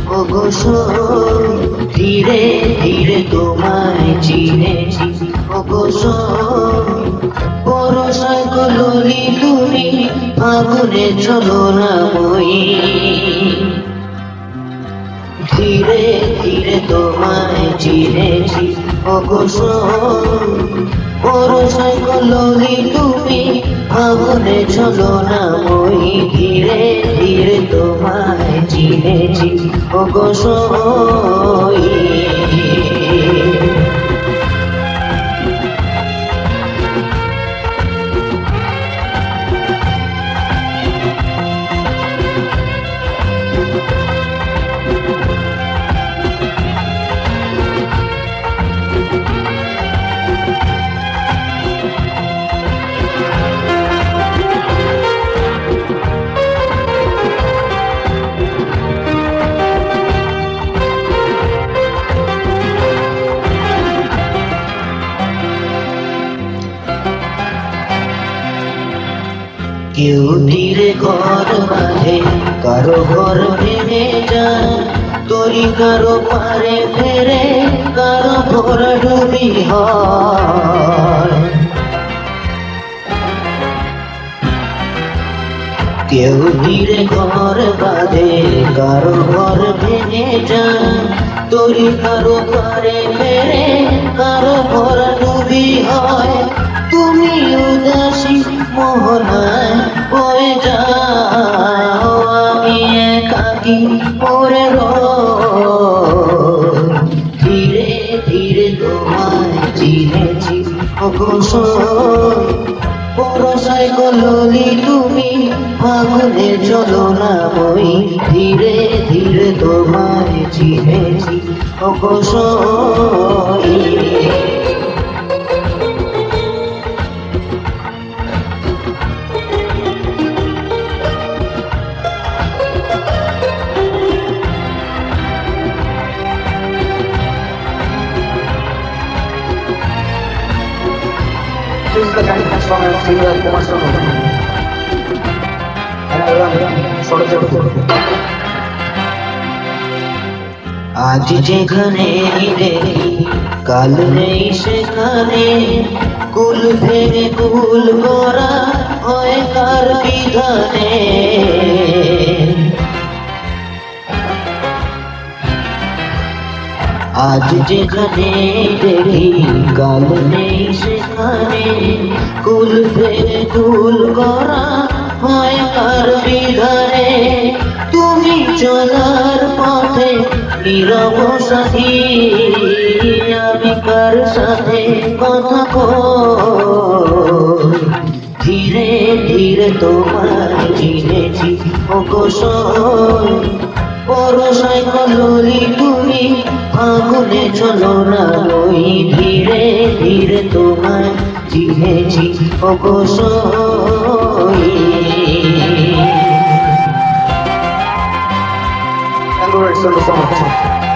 ওগো সই ধীরে ধীরে তোমায় চিনেছি ওগো সই পরশায় কললি তুমি ফাগুনে চলো না মই ধীরে ধীরে তোমায় চিনেছি ওগো সই পরশায় কললি তুমি ফাগুনে চলো না মই ধীরে ধীরে তোমায় চিনেছি ওগো সই কেউ তীরে ঘর বাঁধে কারো ঘর ভেঙে যায় তরি কারো পারে ফেরে কারো ঘর ডুবি হয় কেউ তীরে ঘর বাঁধে কারো ঘর ভেঙে যায় তরি কারো পারে ফেরে কারো ঘর ডুবি হয় তুমি উদাসী মোহনায় হয়ে যাও আমি একাকী পড়ে ধীরে ধীরে তোমায় চিনেছি ওগো সই পরশায় কললি তুমি ফাগুনে চলো না মই ধীরে ধীরে তোমায় চিনেছি ওগো সই Musica can transform a single emotional moment. And I love sort of আজ যেখানে দেখি কাল নেই সেখানে কুল ভেঙে কুল গড়া হয় কার বিধানে আজ যেখানে দেখি কাল নেই সেখানে কুল ভেঙে কুল গড়া হয় কার বিধানে তুমি চলার পথে নীরব সাথী আমি কার সাথে কথা কই ধীরে ধীরে তোমায় চিনেছি ওগো সই পরশায় কললি তুমি ফাগুনে চলো না মই ধীরে ধীরে তোমায় চিনেছি ওগো সই and we're so much.